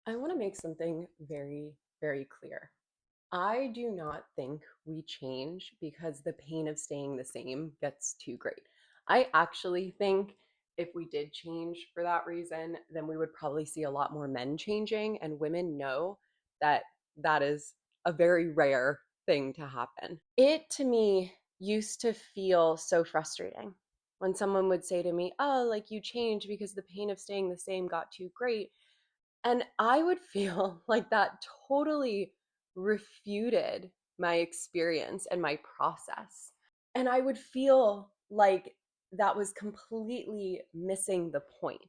I want to make something very, very clear. I do not think we change because the pain of staying the same gets too great. I actually think if we did change for that reason, then we would probably see a lot more men changing, and women know that that is a very rare thing to happen. It to me used to feel so frustrating when someone would say to me, "Oh, like you changed because the pain of staying the same got too great." And I would feel like that totally refuted my experience and my process. And I would feel like that was completely missing the point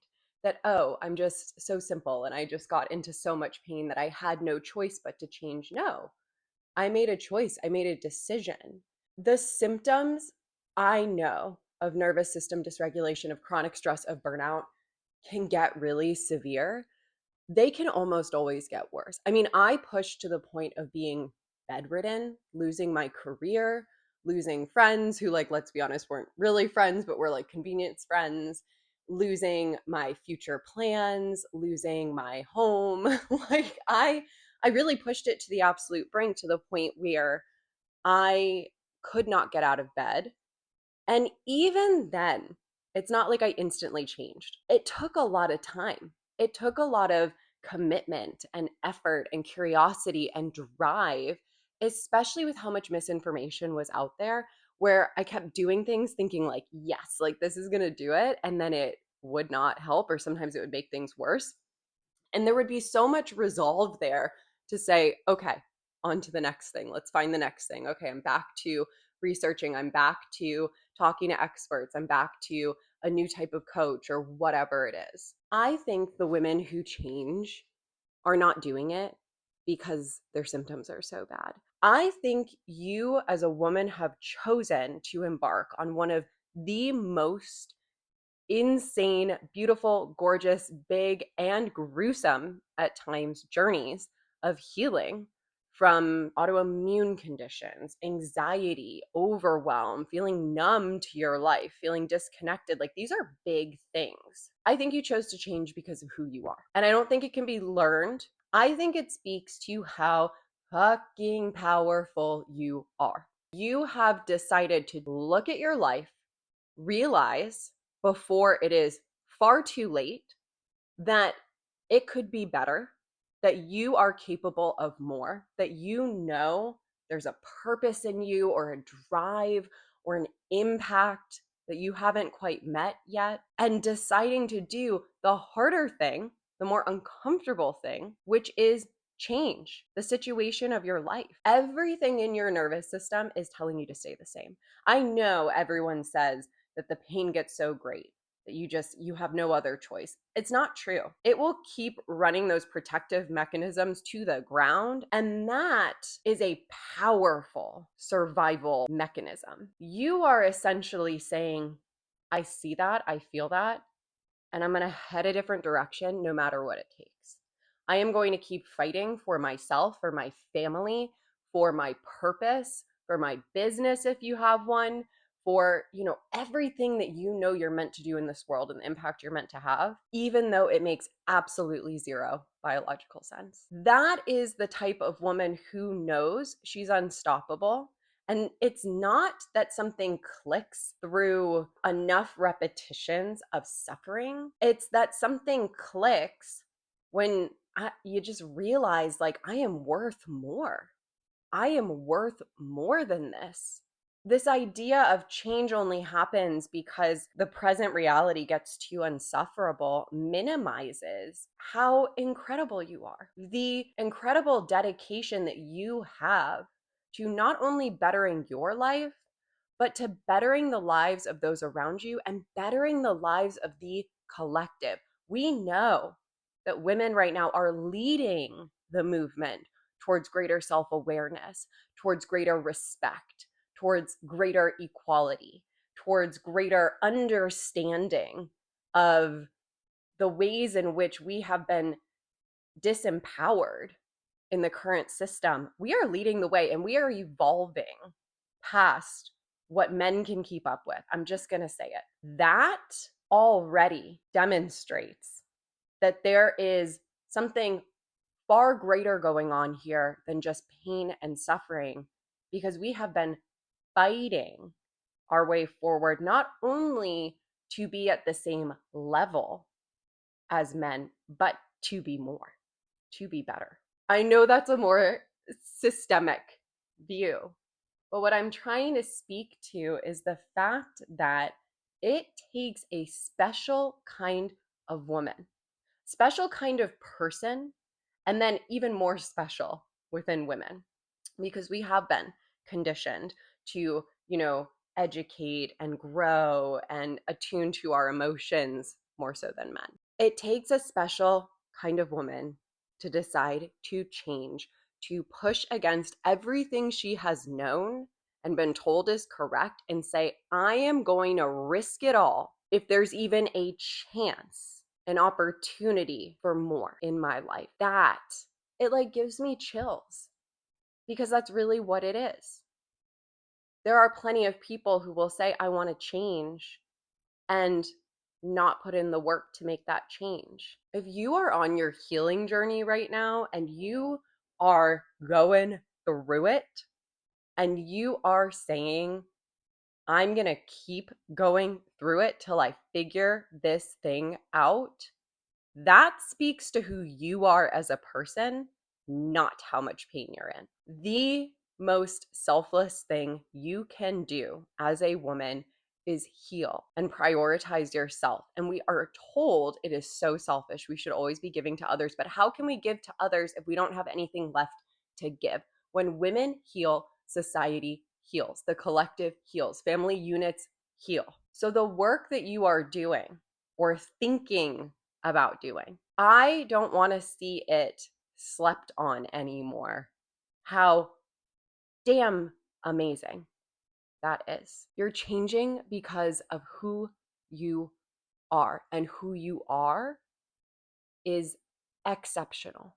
that, oh, I'm just so simple and I just got into so much pain that I had no choice but to change. No, I made a choice, I made a decision. The symptoms I know of nervous system dysregulation, of chronic stress, of burnout can get really severe. They can almost always get worse. I mean, I pushed to the point of being bedridden, losing my career, losing friends who, like, let's be honest, weren't really friends, but were like convenience friends, losing my future plans, losing my home. like I really pushed it to the absolute brink, to the point where I could not get out of bed. And even then, it's not like I instantly changed. It took a lot of time. It took a lot of commitment and effort and curiosity and drive, especially with how much misinformation was out there, where I kept doing things thinking, like, yes, like this is going to do it. And then it would not help, or sometimes it would make things worse. And there would be so much resolve there to say, okay, on to the next thing. Let's find the next thing. Okay, I'm back to researching. I'm back to talking to experts. I'm back to a new type of coach or whatever it is. I think the women who change are not doing it because their symptoms are so bad. I think you, as a woman, have chosen to embark on one of the most insane, beautiful, gorgeous, big, and gruesome at times journeys of healing from autoimmune conditions, anxiety, overwhelm, feeling numb to your life, feeling disconnected. Like, these are big things. I think you chose to change because of who you are. And I don't think it can be learned. I think it speaks to how fucking powerful you are. You have decided to look at your life, realize before it is far too late that it could be better, that you are capable of more, that you know there's a purpose in you, or a drive, or an impact that you haven't quite met yet, and deciding to do the harder thing, the more uncomfortable thing, which is change the situation of your life. Everything in your nervous system is telling you to stay the same. I know everyone says that the pain gets so great that you have no other choice. It's not true. It will keep running those protective mechanisms to the ground, and that is a powerful survival mechanism. You are essentially saying, I see that, I feel that, and I'm going to head a different direction no matter what it takes. I am going to keep fighting for myself, for my family, for my purpose, for my business if you have one, for, everything that you know you're meant to do in this world and the impact you're meant to have, even though it makes absolutely zero biological sense. That is the type of woman who knows she's unstoppable. And it's not that something clicks through enough repetitions of suffering. It's that something clicks when you just realize, like, I am worth more. I am worth more than this. This idea of change only happens because the present reality gets too unsufferable minimizes how incredible you are. The incredible dedication that you have to not only bettering your life, but to bettering the lives of those around you and bettering the lives of the collective. We know that women right now are leading the movement towards greater self awareness, towards greater respect, towards greater equality, towards greater understanding of the ways in which we have been disempowered in the current system. We are leading the way, and we are evolving past what men can keep up with. I'm just going to say it. That already demonstrates that there is something far greater going on here than just pain and suffering, because we have been fighting our way forward, not only to be at the same level as men, but to be more, to be better. I know that's a more systemic view, but what I'm trying to speak to is the fact that it takes a special kind of woman, special kind of person, and then even more special within women, because we have been conditioned to, educate and grow and attune to our emotions more so than men. It takes a special kind of woman to decide to change, to push against everything she has known and been told is correct and say, I am going to risk it all if there's even a chance, an opportunity for more in my life. That it like gives me chills, because that's really what it is. There are plenty of people who will say, I want to change, and not put in the work to make that change. If you are on your healing journey right now and you are going through it and you are saying, I'm going to keep going through it till I figure this thing out, that speaks to who you are as a person, not how much pain you're in. The most selfless thing you can do as a woman is heal and prioritize yourself. And we are told it is so selfish. We should always be giving to others. But how can we give to others if we don't have anything left to give? When women heal, society heals, the collective heals, family units heal. So the work that you are doing or thinking about doing, I don't want to see it slept on anymore. How damn amazing that is. You're changing because of who you are, and who you are is exceptional.